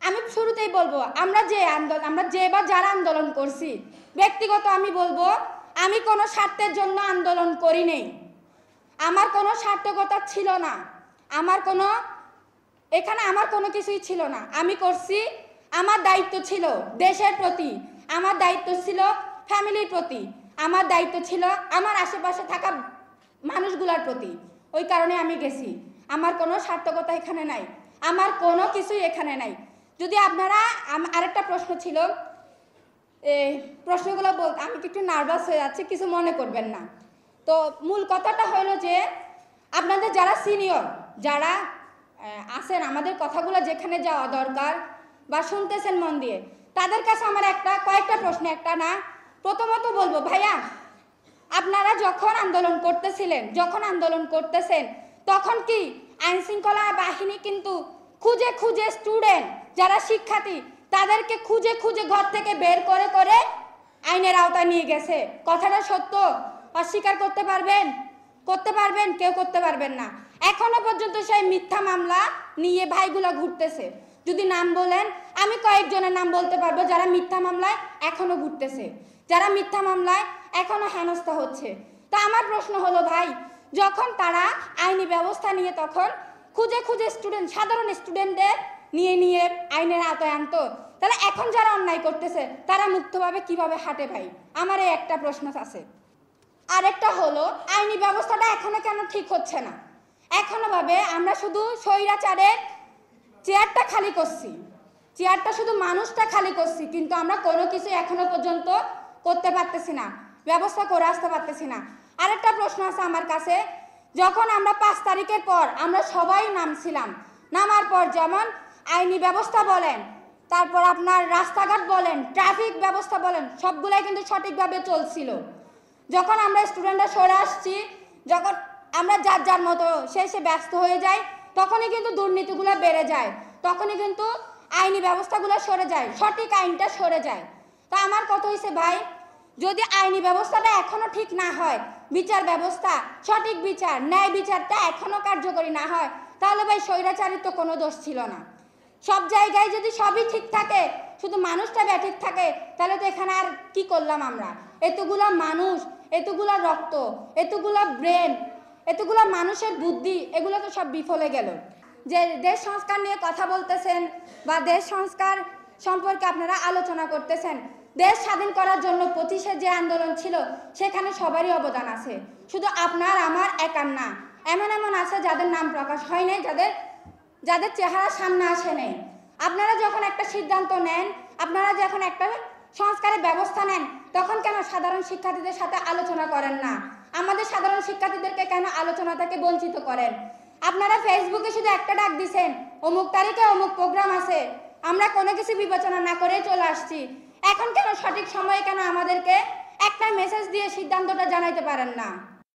আমি শুরুতেই বলবো আমরা যে বা যারা আন্দোলন করছি, ব্যক্তিগত আমি বলবো আমি কোনো স্বার্থের জন্য আন্দোলন করি নেই। আমার কোনো সার্থকতা ছিল না, এখানে আমার কোনো কিছুই ছিল না। আমি করছি, আমার দায়িত্ব ছিল দেশের প্রতি, আমার দায়িত্ব ছিল ফ্যামিলির প্রতি, আমার দায়িত্ব ছিল আমার আশেপাশে থাকা মানুষগুলোর প্রতি। ওই কারণে আমি গেছি। আমার কোনো সার্থকতা এখানে নাই, আমার কোনো কিছুই এখানে নাই। যদি আপনারা আরেকটা প্রশ্ন ছিল, প্রশ্নগুলো বলতে আমি একটু নার্ভাস হয়ে যাচ্ছি, কিছু মনে করবেন না। তো মূল কথাটা হলো যে আপনাদের যারা সিনিয়র যারা আছেন, আমাদের কথাগুলো যেখানে যাওয়া দরকার বা শুনতেছেন মন দিয়ে, তাদের কাছে আমার কয়েকটা প্রশ্ন, একটা না। প্রথমত বলবো, ভাইয়া আপনারা যখন আন্দোলন করতেছেন তখন কি আইন শৃঙ্খলা বাহিনী কিন্তু খুঁজে খুঁজে স্টুডেন্ট যারা শিক্ষার্থী তাদেরকে খুঁজে খুঁজে ঘর থেকে বের করে করে আইনের আওতায় নিয়ে গেছে? কথাটা সত্য? অস্বীকার করতে পারবেন? কেউ করতে পারবেন না। এখনো পর্যন্ত সেই মিথ্যা মামলা নিয়ে ভাইগুলা ঘুরতেছে। যদি নাম বলেন, আমি কয়েকজনের নাম বলতে পারবো যারা মিথ্যা মামলায় এখনো ঘুরতেছে, যারা মিথ্যা মামলায় এখনো হেনস্থা হচ্ছে। তা আমার প্রশ্ন হলো, ভাই যখন তারা আইনি ব্যবস্থা নিয়ে তখন খুঁজে খুঁজে সাধারণ স্টুডেন্টদের নিয়ে আইনের আওতায় আনতো, তাহলে এখন যারা অন্যায় করতেছে তারা মুক্তভাবে কিভাবে হাঁটে? ভাই আমার এই একটা প্রশ্ন আছে। আরেকটা হলো, আইনি ব্যবস্থাটা এখনো কেন ঠিক হচ্ছে না? এখনো ভাবে আমরা শুধু স্বৈরাচারের চেয়ারটা খালি করছি, শুধু মানুষটা খালি করছি, কিন্তু আমরা কোনো কিছু এখনো পর্যন্ত করতে পারতেছি না, ব্যবস্থা করে আসতে পারতেছি না। আরেকটা প্রশ্ন আছে আমার কাছে, যখন আমরা 5 তারিখের পর আমরা সবাই নামছিলাম, নামার পর যেমন আইনি ব্যবস্থা বলেন, তারপর আপনার রাস্তাঘাট বলেন, ট্রাফিক ব্যবস্থা বলেন, সবগুলাই কিন্তু সঠিকভাবে চলছিল। যখন আমরা স্টুডেন্টরা সরে আসছি, যখন আমরা যার মতো সে ব্যস্ত হয়ে যাই, তখনই কিন্তু দুর্নীতিগুলো বেড়ে যায়, তখনই কিন্তু আইনি ব্যবস্থাগুলো সরে যায়, সঠিক আইনটা সরে যায়। তা আমার কথা হয়েছে, ভাই যদি আইনি ব্যবস্থাটা এখনো ঠিক না হয়, বিচার ব্যবস্থা, সঠিক বিচার, ন্যায় বিচারটা এখনো কার্যকরী না হয়, তাহলে ভাই স্বৈরাচারীর তো কোনো দোষ ছিল না। সব জায়গায় যদি সবই ঠিক থাকে, শুধু মানুষটা ব্যাঠিক থাকে, তাহলে তো এখানে আর কি করলাম আমরা? এতগুলা মানুষ, এতগুলা রক্ত, এতগুলা ব্রেন, এতগুলা মানুষের বুদ্ধি, এগুলো তো সব বিফলে গেল। যে দেশ সংস্কার নিয়ে কথা বলতেছেন বা দেশ সংস্কার সম্পর্কে আপনারা আলোচনা করতেছেন, দেশ স্বাধীন করার জন্য 25-এ যে আন্দোলন ছিল সেখানে সবারই অবদান আছে, শুধু আপনার আমার একার না। এমন আছে যাদের নাম প্রকাশ হয় নাই, যাদের চেহারা সামনে আসে নেই। আপনারা যখন একটা সিদ্ধান্ত নেন, আপনারা যখন একটা সংস্কারের ব্যবস্থা নেন, তখন কেন সাধারণ শিক্ষার্থীদের সাথে আলোচনা করেন না? আমাদের সাধারণ শিক্ষার্থীদেরকে কেন আলোচনা থেকে বঞ্চিত করেন? আপনারা ফেসবুকে শুধু একটা ডাক দিছেন, অমুক তারিখে অমুক প্রোগ্রাম আছে, আমরা কোনো কিছু বিবেচনা না করে চলে আসছি। এখন কেন সঠিক সময়ে কেন আমাদেরকে একটা মেসেজ দিয়ে সিদ্ধান্তটা জানাইতে পারেন না?